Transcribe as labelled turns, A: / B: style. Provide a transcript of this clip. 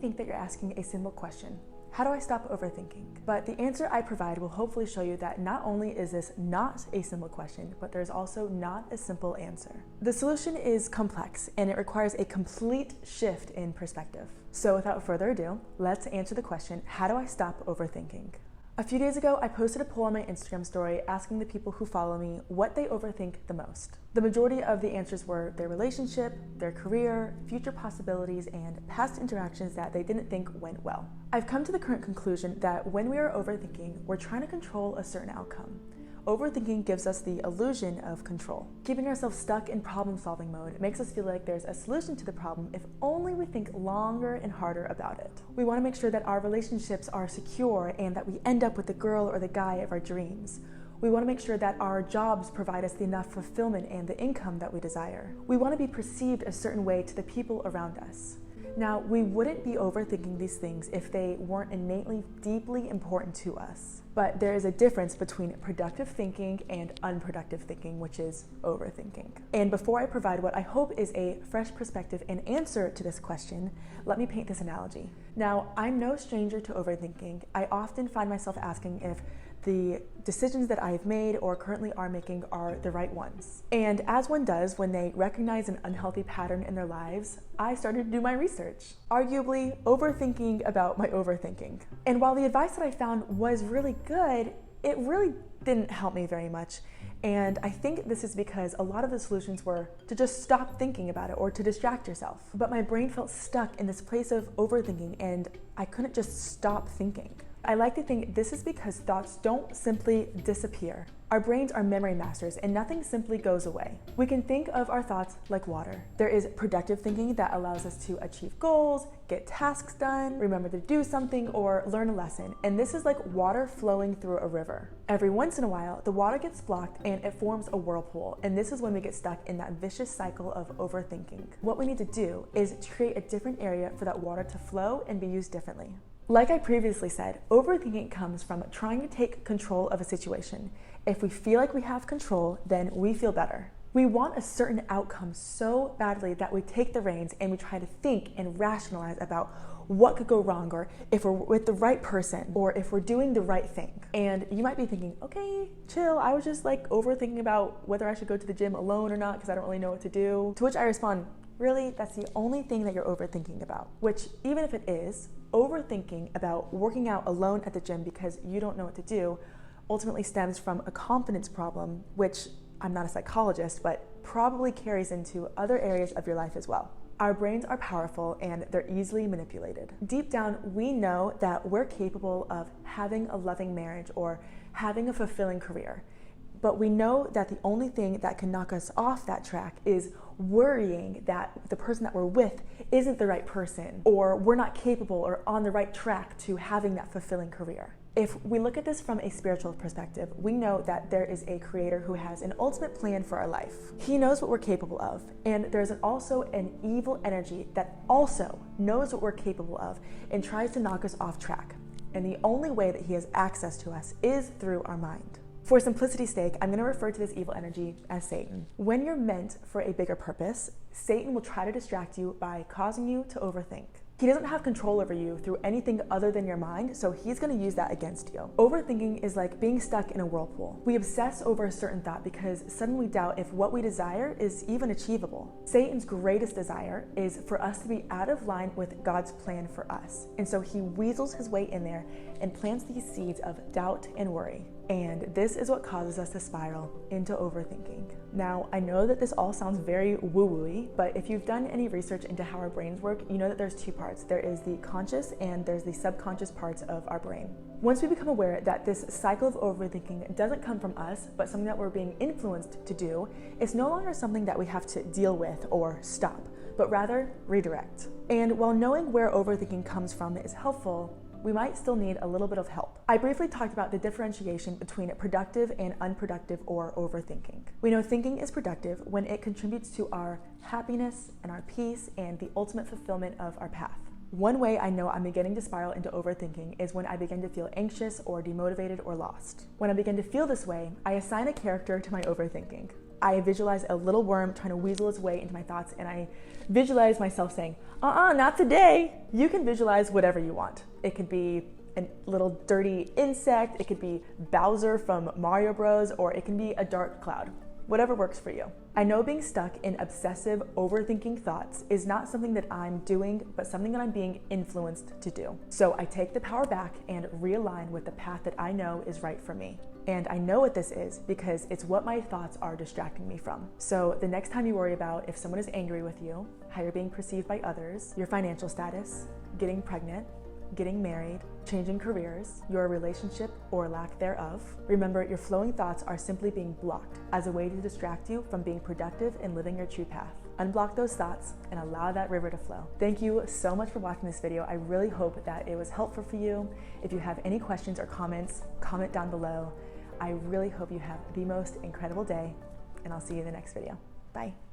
A: think that you're asking a simple question: how do I stop overthinking? But the answer I provide will hopefully show you that not only is this not a simple question, but there's also not a simple answer. The solution is complex, and it requires a complete shift in perspective. So without further ado, let's answer the question: how do I stop overthinking? A few days ago, I posted a poll on my Instagram story asking the people who follow me what they overthink the most. The majority of the answers were their relationship, their career, future possibilities, and past interactions that they didn't think went well. I've come to the current conclusion that when we are overthinking, we're trying to control a certain outcome. Overthinking gives us the illusion of control. Keeping ourselves stuck in problem-solving mode makes us feel like there's a solution to the problem if only we think longer and harder about it. We want to make sure that our relationships are secure and that we end up with the girl or the guy of our dreams. We want to make sure that our jobs provide us enough fulfillment and the income that we desire. We want to be perceived a certain way to the people around us. Now, we wouldn't be overthinking these things if they weren't innately deeply important to us. But there is a difference between productive thinking and unproductive thinking, which is overthinking. And before I provide what I hope is a fresh perspective and answer to this question, let me paint this analogy. Now, I'm no stranger to overthinking. I often find myself asking if the decisions that I've made or currently are making are the right ones. And as one does when they recognize an unhealthy pattern in their lives, I started to do my research, arguably overthinking about my overthinking. And while the advice that I found was really good, it really didn't help me very much. And I think this is because a lot of the solutions were to just stop thinking about it or to distract yourself. But my brain felt stuck in this place of overthinking and I couldn't just stop thinking. I like to think this is because thoughts don't simply disappear. Our brains are memory masters and nothing simply goes away. We can think of our thoughts like water. There is productive thinking that allows us to achieve goals, get tasks done, remember to do something, or learn a lesson. And this is like water flowing through a river. Every once in a while, the water gets blocked and it forms a whirlpool. And this is when we get stuck in that vicious cycle of overthinking. What we need to do is to create a different area for that water to flow and be used differently. Like I previously said, overthinking comes from trying to take control of a situation. If we feel like we have control, then we feel better. We want a certain outcome so badly that we take the reins and we try to think and rationalize about what could go wrong, or if we're with the right person, or if we're doing the right thing. And you might be thinking, okay, chill, I was just like overthinking about whether I should go to the gym alone or not because I don't really know what to do. To which I respond, really, that's the only thing that you're overthinking about. Which, even if it is, overthinking about working out alone at the gym because you don't know what to do ultimately stems from a confidence problem, which I'm not a psychologist, but probably carries into other areas of your life as well. Our brains are powerful and they're easily manipulated. Deep down, we know that we're capable of having a loving marriage or having a fulfilling career. But we know that the only thing that can knock us off that track is worrying that the person that we're with isn't the right person, or we're not capable or on the right track to having that fulfilling career. If we look at this from a spiritual perspective, we know that there is a creator who has an ultimate plan for our life. He knows what we're capable of, and there's also an evil energy that also knows what we're capable of and tries to knock us off track. And the only way that he has access to us is through our mind. For simplicity's sake, I'm going to refer to this evil energy as Satan. When you're meant for a bigger purpose, Satan will try to distract you by causing you to overthink. He doesn't have control over you through anything other than your mind, so he's going to use that against you. Overthinking is like being stuck in a whirlpool. We obsess over a certain thought because suddenly we doubt if what we desire is even achievable. Satan's greatest desire is for us to be out of line with God's plan for us. And so he weasels his way in there and plants these seeds of doubt and worry. And this is what causes us to spiral into overthinking. Now, I know that this all sounds very woo-woo-y, but if you've done any research into how our brains work, you know that there's two parts. There is the conscious and there's the subconscious parts of our brain. Once we become aware that this cycle of overthinking doesn't come from us, but something that we're being influenced to do, it's no longer something that we have to deal with or stop, but rather redirect. And while knowing where overthinking comes from is helpful, we might still need a little bit of help. I briefly talked about the differentiation between productive and unproductive or overthinking. We know thinking is productive when it contributes to our happiness and our peace and the ultimate fulfillment of our path. One way I know I'm beginning to spiral into overthinking is when I begin to feel anxious or demotivated or lost. When I begin to feel this way, I assign a character to my overthinking. I visualize a little worm trying to weasel its way into my thoughts, and I visualize myself saying, not today. You can visualize whatever you want. It could be a little dirty insect, it could be Bowser from Mario Bros, or it can be a dark cloud. Whatever works for you. I know being stuck in obsessive, overthinking thoughts is not something that I'm doing, but something that I'm being influenced to do. So I take the power back and realign with the path that I know is right for me. And I know what this is because it's what my thoughts are distracting me from. So the next time you worry about if someone is angry with you, how you're being perceived by others, your financial status, getting pregnant, getting married, changing careers, your relationship or lack thereof, remember your flowing thoughts are simply being blocked as a way to distract you from being productive and living your true path. Unblock those thoughts and allow that river to flow. Thank you so much for watching this video. I really hope that it was helpful for you. If you have any questions or comments, comment down below. I really hope you have the most incredible day, and I'll see you in the next video. Bye.